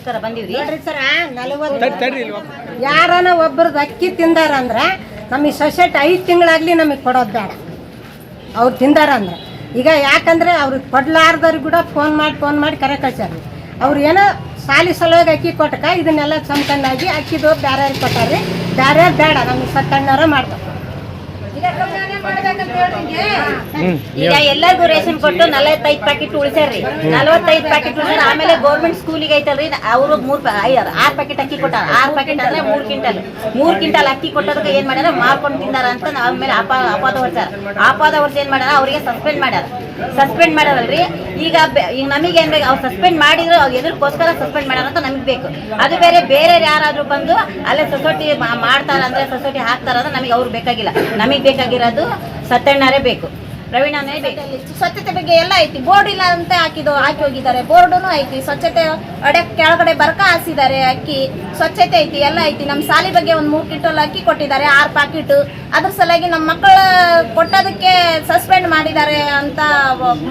ಅದಕ್ಕೋಸ್ಕರ ಬಂದಿವ್ರಿ. ನೋಡ್ರಿ ಸರ 40 ಯಾರನ ಒಬ್ಬರದ್ದು ಅಕ್ಕಿ ತಿಂದಾರ ಅಂದ್ರೆ ನಮಗೆ ಸೊಸೈಟಿ 5 ತಿಂಗಳಾಗ್ಲಿ ನಮಗೆ ಕೊಡೋದು ಬೇಡ. ಅವ್ರು ತಿಂದಾರ ಅಂದ್ರೆ ಈಗ ಯಾಕಂದ್ರೆ ಅವ್ರಿಗೆ ಕೊಡ್ಲಾರ್ದವ್ರಿಗೆ ಕೂಡ ಫೋನ್ ಮಾಡಿ ಕರೆ ಕಳ್ಸ್ಯಾರ. ಅವ್ರು ಏನೋ ಸಾಲಿ ಸಲುವಾಗಿ ಅಕ್ಕಿ ಕೊಟ್ಟಕ ಇದನ್ನೆಲ್ಲ ಸಂಕಂಡಾಗಿ ಅಕ್ಕಿದು ಬೇರೆ ಕೊಟ್ಟಾರ್ರಿ. ಬೇರೆ ಬೇಡ ನಮಗೆ ಸತ್ತಣ್ಣವ್ರ ಮಾಡ್ತಾರೆ. ಈಗ ಎಲ್ಲರಿಗೂ ರೇಷನ್ ಕೊಟ್ಟು 45 ಪ್ಯಾಕೆಟ್ ಉಳಿಸ್ಯಾರ್ರಿ. 45 ಪ್ಯಾಕೆಟ್ ಉಳಿಸ್ಯಾರ. ಆಮೇಲೆ ಗೌರ್ಮೆಂಟ್ ಸ್ಕೂಲಿಗೆ ಐತಲ್ರಿ, ಅವರು 6 ಪ್ಯಾಕೆಟ್ ಅಕ್ಕಿ ಕೊಟ್ಟಾರ. 6 ಪ್ಯಾಕೆಟ್ ಅಂದ್ರೆ 3 ಕ್ವಿಂಟಲ್ ಅಕ್ಕಿ ಕೊಟ್ಟೋದಕ್ಕೆ ಏನ್ ಮಾಡ್ಯಾರ, ಮಾರ್ಕೊಂಡು ತಿಂದಾರ ಅಂತ ಆಮೇಲೆ ಅಪಾದ ಹೊಡ್ಸಾರ. ಅಪಾದ ಹೊಡ್ಸಿ ಏನ್ ಮಾಡ್ಯಾರ, ಅವರಿಗೆ ಸಸ್ಪೆಂಡ್ ಮಾಡ್ಯಾರಲ್ರಿ. ಈಗ ನಮಗೆ ಏನ್ ಬೇಕು, ಅವ್ರು ಸಸ್ಪೆಂಡ್ ಮಾಡಿದ್ರು ಅವ್ರು ಎದಕ್ಕೋಸ್ಕರ ಸಸ್ಪೆಂಡ್ ಮಾಡ್ಯಾರ ಅಂತ ನಮಗೆ ಬೇಕು. ಅದು ಬೇರೆ ಯಾರಾದ್ರೂ ಬಂದು ಅಲ್ಲೇ ಸೊಸೈಟಿ ಮಾಡ್ತಾರ ಅಂದ್ರೆ ಸೊಸೈಟಿ ಹಾಕ್ತಾರ ಅಂದ್ರೆ ನಮಗೆ ಅವ್ರು ಬೇಕಾಗಿಲ್ಲ. ನಮಗೆ ಬೇಕಾಗಿರೋದು ಸತ್ಯಣ್ಣರೇ ಬೇಕು, ಪ್ರವೀಣನೇ ಬೇಕು. ಸ್ವಚ್ಛತೆ ಬಗ್ಗೆ ಎಲ್ಲ ಐತಿ. ಬೋರ್ಡ್ ಇಲ್ಲ ಅಂತ ಹಾಕಿ ಹೋಗಿದ್ದಾರೆ. ಬೋರ್ಡೂ ಐತಿ. ಸ್ವಚ್ಛತೆ ಕೆಳಗಡೆ ಬರ್ಕ ಹಾಸಿದ್ದಾರೆ. ಅಕ್ಕಿ ಸ್ವಚ್ಛತೆ ಐತಿ, ಎಲ್ಲ ಐತಿ. ನಮ್ಮ ಸಾಲಿ ಬಗ್ಗೆ ಒಂದು 3 ಕ್ವಿಂಟಲ್ ಅಕ್ಕಿ ಕೊಟ್ಟಿದ್ದಾರೆ, 6 ಪ್ಯಾಕೆಟ್. ಅದ್ರ ಸಲುವಾಗಿ ನಮ್ಮ ಮಕ್ಕಳ ಕೊಟ್ಟೋದಕ್ಕೆ ಸಸ್ಪೆಂಡ್ ಮಾಡಿದ್ದಾರೆ ಅಂತ,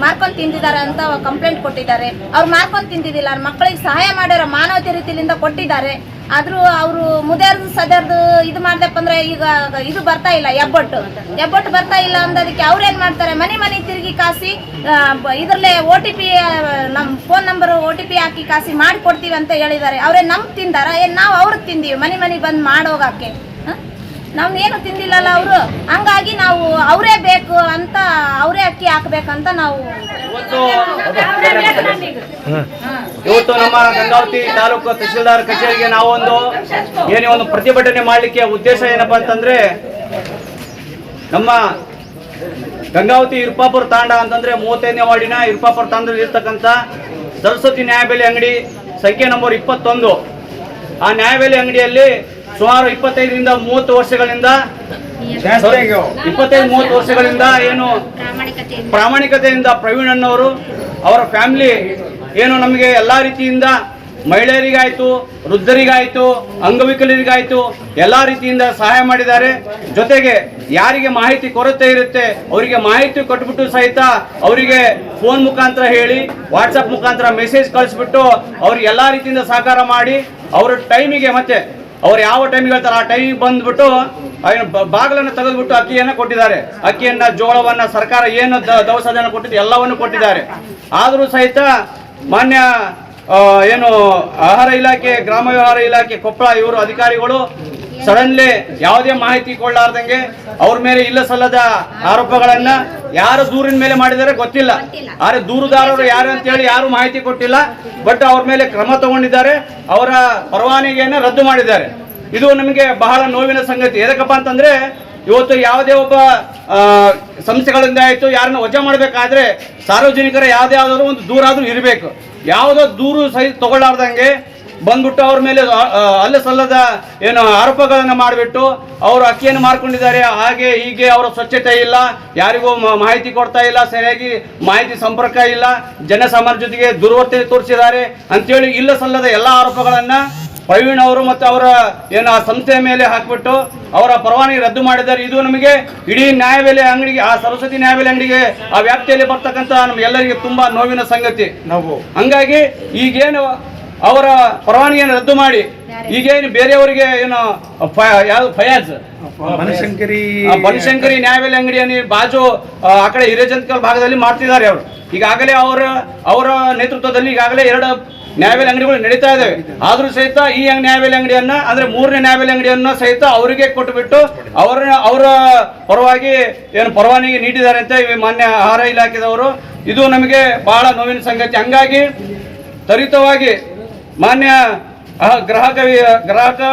ಮಾರ್ಕೊಂಡು ತಿಂದಿದ್ದಾರೆ ಅಂತ ಕಂಪ್ಲೇಂಟ್ ಕೊಟ್ಟಿದ್ದಾರೆ. ಅವ್ರು ಮಾರ್ಕೊಂಡು ತಿಂದಿದ್ದಿಲ್ಲ, ಅವ್ರ ಮಕ್ಕಳಿಗೆ ಸಹಾಯ ಮಾಡ್ಯಾರ, ಮಾನವತೆ ರೀತಿಯಿಂದ ಕೊಟ್ಟಿದ್ದಾರೆ. ಆದ್ರೂ ಅವರು ಮುದೇರ್ದು ಸದರ್ದು ಇದು ಮಾಡ್ದಪ್ಪ ಅಂದ್ರೆ ಈಗ ಇದು ಬರ್ತಾ ಇಲ್ಲ, ಎಬ್ಬೊಟ್ಟು ಬರ್ತಾ ಇಲ್ಲ ಅಂದದಕ್ಕೆ ಅವ್ರೇನ್ ಮಾಡ್ತಾರೆ, ಮನೆ ತಿರುಗಿ ಕಾಸಿ ಇದ್ರಲ್ಲೇ OTP ನಮ್ಮ ಫೋನ್ ನಂಬರ್ OTP ಹಾಕಿ ಕಾಸಿ ಮಾಡಿಕೊಡ್ತೀವಿ ಅಂತ ಹೇಳಿದ್ದಾರೆ. ಅವ್ರೇ ನಮ್ಗೆ ತಿಂದಾರ ಏನ್ ನಾವು ಅವ್ರಿಗೆ ತಿಂದೀವಿ? ಮನೆ ಬಂದು ಮಾಡೋಗಾಕೆ ನಾವು ಏನು ತಿಂದಿಲ್ಲಲ್ಲ ಅವರು. ಹಂಗಾಗಿ ನಾವು ಅವರೇ ಬೇಕು ಅಂತ, ಅವರೇ ಅಕ್ಕಿ ಹಾಕ್ಬೇಕಂತ ನಾವು ಇವತ್ತು ನಮ್ಮ ಗಂಗಾವತಿ ತಾಲೂಕು ತಹಶೀಲ್ದಾರ್ ಕಚೇರಿಗೆ ನಾವು ಒಂದು ಪ್ರತಿಭಟನೆ ಮಾಡಲಿಕ್ಕೆ ಉದ್ದೇಶ ಏನಪ್ಪಾ ಅಂತಂದ್ರೆ, ನಮ್ಮ ಗಂಗಾವತಿ ಇರ್ಪಾಪುರ ತಾಂಡ ಅಂತಂದ್ರೆ 35ನೇ ವಾರ್ಡಿನ ಇರ್ಪಾಪುರ ತಾಂಡದಲ್ಲಿ ಇರ್ತಕ್ಕಂಥ ಸರಸ್ವತಿ ನ್ಯಾಯಬೆಲೆ ಅಂಗಡಿ ಸಂಖ್ಯೆ ನಂಬರ್ 21. ಆ ನ್ಯಾಯಬೆಲೆ ಅಂಗಡಿಯಲ್ಲಿ ಸುಮಾರು 25ರಿಂದ 30 ವರ್ಷಗಳಿಂದ ಏನು ಪ್ರಾಮಾಣಿಕತೆಯಿಂದ ಪ್ರವೀಣ್ ಅಣ್ಣವರು ಅವರ ಫ್ಯಾಮಿಲಿ ಏನು ನಮಗೆ ಎಲ್ಲ ರೀತಿಯಿಂದ ಮಹಿಳೆಯರಿಗಾಯ್ತು, ವೃದ್ಧರಿಗಾಯ್ತು, ಅಂಗವಿಕಲರಿಗಾಯ್ತು ಎಲ್ಲ ರೀತಿಯಿಂದ ಸಹಾಯ ಮಾಡಿದ್ದಾರೆ. ಜೊತೆಗೆ ಯಾರಿಗೆ ಮಾಹಿತಿ ಕೊರತೆ ಇರುತ್ತೆ ಅವರಿಗೆ ಮಾಹಿತಿ ಕೊಟ್ಬಿಟ್ಟು ಸಹಿತ ಅವರಿಗೆ ಫೋನ್ ಮುಖಾಂತರ ಹೇಳಿ, ವಾಟ್ಸಪ್ ಮುಖಾಂತರ ಮೆಸೇಜ್ ಕಳಿಸ್ಬಿಟ್ಟು ಅವ್ರಿಗೆ ಎಲ್ಲ ರೀತಿಯಿಂದ ಸಹಕಾರ ಮಾಡಿ ಅವರ ಟೈಮಿಗೆ, ಮತ್ತೆ ಅವ್ರು ಯಾವ ಟೈಮಿಗೆ ಹೇಳ್ತಾರೆ ಆ ಟೈಮಿಗೆ ಬಂದ್ಬಿಟ್ಟು ಬಾಗಿಲನ್ನು ತೆಗೆದ್ಬಿಟ್ಟು ಅಕ್ಕಿಯನ್ನು ಕೊಟ್ಟಿದ್ದಾರೆ. ಅಕ್ಕಿಯನ್ನ, ಜೋಳವನ್ನ, ಸರ್ಕಾರ ಏನು ದವಸ ಧಾನ್ಯ ಕೊಟ್ಟಿದ್ದು ಎಲ್ಲವನ್ನು ಕೊಟ್ಟಿದ್ದಾರೆ. ಆದರೂ ಸಹಿತ ಮಾನ್ಯ ಏನು ಆಹಾರ ಇಲಾಖೆ, ಗ್ರಾಮ ವ್ಯವಹಾರ ಇಲಾಖೆ ಕೊಪ್ಪಳ ಇವರು ಅಧಿಕಾರಿಗಳು ಸಡನ್ಲಿ ಯಾವುದೇ ಮಾಹಿತಿ ಕೊಳ್ಳಾರ್ದಂಗೆ ಅವ್ರ ಮೇಲೆ ಇಲ್ಲ ಸಲ್ಲದ ಆರೋಪಗಳನ್ನ ಯಾರು ದೂರಿನ ಮೇಲೆ ಮಾಡಿದರೆ ಗೊತ್ತಿಲ್ಲ. ಆದ್ರೆ ದೂರುದಾರರು ಯಾರು ಅಂತೇಳಿ ಯಾರು ಮಾಹಿತಿ ಕೊಟ್ಟಿಲ್ಲ. ಬಟ್ ಅವ್ರ ಮೇಲೆ ಕ್ರಮ ತಗೊಂಡಿದ್ದಾರೆ, ಅವರ ಪರವಾನಗಿಯನ್ನು ರದ್ದು ಮಾಡಿದ್ದಾರೆ. ಇದು ನಮಗೆ ಬಹಳ ನೋವಿನ ಸಂಗತಿ. ಎದಕ್ಕಪ್ಪ ಅಂತಂದ್ರೆ ಇವತ್ತು ಯಾವುದೇ ಒಬ್ಬ ಸಂಸ್ಥೆಗಳಿಂದ ಆಯ್ತು ಯಾರನ್ನ ವಜಾ ಮಾಡಬೇಕಾದ್ರೆ ಸಾರ್ವಜನಿಕರ ಯಾವ್ದಾದ್ರು ಒಂದು ದೂರಾದ್ರೂ ಇರಬೇಕು. ಯಾವುದೋ ದೂರು ಸಹಿತ ತಗೊಳ್ಳಾರ್ದಂಗೆ ಬಂದ್ಬಿಟ್ಟು ಅವ್ರ ಮೇಲೆ ಅಲ್ಲ ಸಲ್ಲದ ಏನು ಆರೋಪಗಳನ್ನು ಮಾಡಿಬಿಟ್ಟು ಅವರು ಅಕ್ಕಿಯನ್ನು ಮಾರ್ಕೊಂಡಿದ್ದಾರೆ, ಹಾಗೆ ಹೀಗೆ, ಅವರ ಸ್ವಚ್ಛತೆ ಇಲ್ಲ, ಯಾರಿಗೂ ಮಾಹಿತಿ ಕೊಡ್ತಾ ಇಲ್ಲ, ಸರಿಯಾಗಿ ಮಾಹಿತಿ ಸಂಪರ್ಕ ಇಲ್ಲ, ಜನಸಾಮಾನ್ಯರ ಜೊತೆಗೆ ದುರ್ವರ್ತನೆ ತೋರಿಸಿದ್ದಾರೆ ಅಂತೇಳಿ ಇಲ್ಲ ಸಲ್ಲದ ಎಲ್ಲ ಆರೋಪಗಳನ್ನ ಪ್ರವೀಣ್ ಅವರು ಮತ್ತು ಅವರ ಏನು ಆ ಸಂಸ್ಥೆಯ ಮೇಲೆ ಹಾಕ್ಬಿಟ್ಟು ಅವರ ಪರವಾನಗಿ ರದ್ದು ಮಾಡಿದ್ದಾರೆ. ಇದು ನಮಗೆ ಇಡೀ ನ್ಯಾಯಬೆಲೆ ಅಂಗಡಿಗೆ, ಆ ಸರಸ್ವತಿ ನ್ಯಾಯಬೆಲೆ ಅಂಗಡಿಗೆ ಆ ವ್ಯಾಪ್ತಿಯಲ್ಲಿ ಬರ್ತಕ್ಕಂಥ ನಮ್ಗೆಲ್ಲರಿಗೆ ತುಂಬಾ ನೋವಿನ ಸಂಗತಿ. ಹಂಗಾಗಿ ಈಗೇನು ಅವರ ಪರವಾನಗಿಯನ್ನು ರದ್ದು ಮಾಡಿ ಈಗೇನು ಬೇರೆಯವರಿಗೆ ಏನು ಯಾವ್ದು ಫಯಾಜ್ ಬನಶಂಕರಿ ನ್ಯಾಯಬೆಲೆ ಅಂಗಡಿಯನ್ನು ಬಾಜು ಆ ಕಡೆ ಹಿರೇಜಂತಕಲ್ ಭಾಗದಲ್ಲಿ ಮಾಡ್ತಿದ್ದಾರೆ ಅವರು. ಈಗಾಗಲೇ ಅವರ ನೇತೃತ್ವದಲ್ಲಿ ಈಗಾಗಲೇ 2 ನ್ಯಾಯಬೆಲೆ ಅಂಗಡಿಗಳು ನಡೀತಾ ಇದ್ದಾವೆ. ಆದ್ರೂ ಸಹಿತ ಈ ನ್ಯಾಯಬೆಲೆ ಅಂಗಡಿಯನ್ನ ಅಂದ್ರೆ 3ನೇ ನ್ಯಾಯಬೆಲೆ ಅಂಗಡಿಯನ್ನ ಸಹಿತ ಅವರಿಗೆ ಕೊಟ್ಟುಬಿಟ್ಟು ಅವರ ಪರವಾಗಿ ಏನು ಪರವಾನಗಿ ನೀಡಿದ್ದಾರೆ ಅಂತ ಮಾನ್ಯ ಆಹಾರ ಇಲಾಖೆದವರು. ಇದು ನಮಗೆ ಬಹಳ ನೋವಿನ ಸಂಗತಿ. ಹಂಗಾಗಿ ತ್ವರಿತವಾಗಿ ಮಾನ್ಯ ಗ್ರಾಹಕ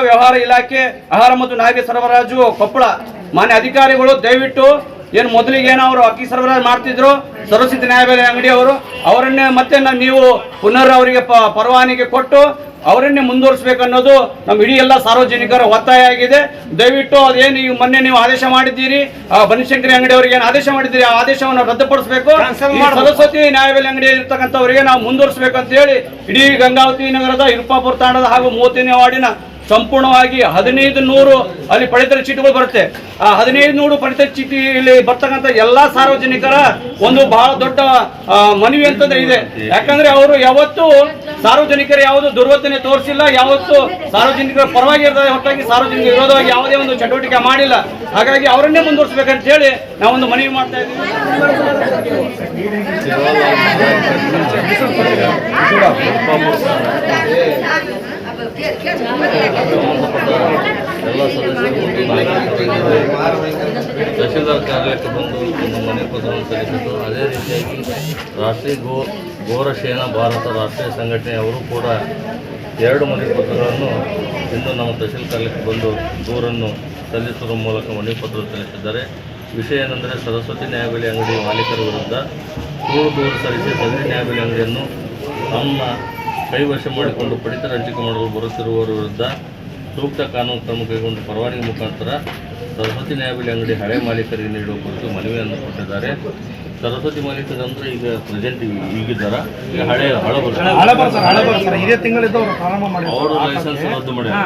ವ್ಯವಹಾರ ಇಲಾಖೆ, ಆಹಾರ ಮತ್ತು ನಾಗರಿಕ ಸರಬರಾಜು ಕೊಪ್ಪಳ ಮಾನ್ಯ ಅಧಿಕಾರಿಗಳು ದಯವಿಟ್ಟು ಏನು ಮೊದಲಿಗೆ ಏನೋ ಅವರು ಅಕ್ಕಿ ಸರಬರಾಜು ಮಾಡ್ತಿದ್ರು ಸರಸ್ವತಿ ನ್ಯಾಯಬೆಲೆ ಅಂಗಡಿಯವರು, ಅವರನ್ನೇ ಮತ್ತೆ ನೀವು ಪುನರ್ ಅವರಿಗೆ ಪರವಾನಗಿ ಕೊಟ್ಟು ಅವರನ್ನೇ ಮುಂದುವರಿಸಬೇಕನ್ನೋದು ನಮ್ಮ ಇಡೀ ಎಲ್ಲ ಸಾರ್ವಜನಿಕರ ಒತ್ತಾಯ ಆಗಿದೆ. ದಯವಿಟ್ಟು ಅದೇನು ಮೊನ್ನೆ ನೀವು ಆದೇಶ ಮಾಡಿದ್ದೀರಿ, ಬನಶಂಕರಿ ಅಂಗಡಿಯವರಿಗೆ ಏನು ಆದೇಶ ಮಾಡಿದ್ದೀರಿ ಆ ಆದೇಶವನ್ನು ರದ್ದುಪಡಿಸಬೇಕು. ಸರಸ್ವತಿ ನ್ಯಾಯಬೆಲೆ ಅಂಗಡಿ ಇರ್ತಕ್ಕಂಥವರಿಗೆ ನಾವು ಮುಂದುವರಿಸಬೇಕು ಅಂತ ಹೇಳಿ ಇಡೀ ಗಂಗಾವತಿ ನಗರದ ಇರ್ಪಾಪುರ ತಾಂಡದ ಹಾಗೂ 35ನೇ ವಾರ್ಡಿನ ಸಂಪೂರ್ಣವಾಗಿ 1500 ಅಲ್ಲಿ ಪಡಿತರ ಚೀಟಿಗಳು ಬರುತ್ತೆ. ಆ 1500 ಪಡಿತರ ಚೀಟಿಯಲ್ಲಿ ಬರ್ತಕ್ಕಂಥ ಎಲ್ಲಾ ಸಾರ್ವಜನಿಕರ ಒಂದು ಬಹಳ ದೊಡ್ಡ ಮನವಿ ಅಂತಂದ್ರೆ ಇದೆ. ಯಾಕಂದ್ರೆ ಅವರು ಯಾವತ್ತೂ ಸಾರ್ವಜನಿಕರ ಯಾವುದು ದುರ್ವರ್ತನೆ ತೋರಿಸಿಲ್ಲ, ಯಾವತ್ತು ಸಾರ್ವಜನಿಕರ ಪರವಾಗಿ ಇರ್ತದೆ ಹೊರತಾಗಿ ಸಾರ್ವಜನಿಕರ ವಿರೋಧವಾಗಿ ಯಾವುದೇ ಒಂದು ಚಟುವಟಿಕೆ ಮಾಡಿಲ್ಲ. ಹಾಗಾಗಿ ಅವರನ್ನೇ ಮುಂದುವರಿಸಬೇಕಂತ ಹೇಳಿ ನಾವೊಂದು ಮನವಿ ಮಾಡ್ತಾ ಇದ್ದೀವಿ. ಎಲ್ಲ ಸದಸ್ಯರು ತಹಶೀಲ್ದಾರ್ ಕಾರ್ಯಾಲಯಕ್ಕೆ ಬಂದು ಒಂದು ಮನೆ ಪತ್ರವನ್ನು ಸಲ್ಲಿಸಿದ್ದು, ಅದೇ ರೀತಿಯಾಗಿ ರಾಷ್ಟ್ರೀಯ ಗೋರಕ್ಷೇನ ಭಾರತ ರಾಷ್ಟ್ರೀಯ ಸಂಘಟನೆಯವರು ಕೂಡ 2 ಮನೆ ಪತ್ರಗಳನ್ನು ಇಂದು ನಮ್ಮ ತಹಶೀಲ್ ಕಾರ್ಯಾಲಯಕ್ಕೆ ಬಂದು ದೂರನ್ನು ಸಲ್ಲಿಸುವ ಮೂಲಕ ಮನೆ ಪತ್ರ ಸಲ್ಲಿಸಿದ್ದಾರೆ. ವಿಷಯ ಏನೆಂದರೆ, ಸರಸ್ವತಿ ನ್ಯಾಯಬೆಲೆ ಅಂಗಡಿ ಮಾಲೀಕರ ವಿರುದ್ಧ ಸುಳ್ಳು ದೂರು ಸಲ್ಲಿಸಿ ಸದರಿ ನ್ಯಾಯಬೆಲೆ ಅಂಗಡಿಯನ್ನು ತಮ್ಮ ಕೈವಶ ಮಾಡಿಕೊಂಡು ಪಡಿತರ ಹಂಚಿಕೆ ಮಾಡಲು ಬರುತ್ತಿರುವವರ ವಿರುದ್ಧ ಸೂಕ್ತ ಕಾನೂನು ಕ್ರಮ ಕೈಗೊಂಡು ಪರವಾನಗಿ ಮುಖಾಂತರ ಸರಸ್ವತಿ ನ್ಯಾಯಬೆಲೆ ಅಂಗಡಿ ಹಳೆ ಮಾಲೀಕರಿಗೆ ನೀಡುವ ಕುರಿತು ಮನವಿಯನ್ನು ಕೊಟ್ಟಿದ್ದಾರೆ. ಸರಸ್ವತಿ ಮಾಲೀಕರು ಅಂದರೆ ಈಗ ಪ್ರೆಸೆಂಟ್ ಈಗಿದ್ದಾರ, ಈಗ ಹಳ ಬರ್ತಾರೆ, ಇದೇ ತಿಂಗಳಿಂದ ಅವರು ಪ್ರಾರಂಭ ಮಾಡಿ ಅವರು ಲೈಸೆನ್ಸ್ ರದ್ದು ಮಾಡ್ಯಾರ.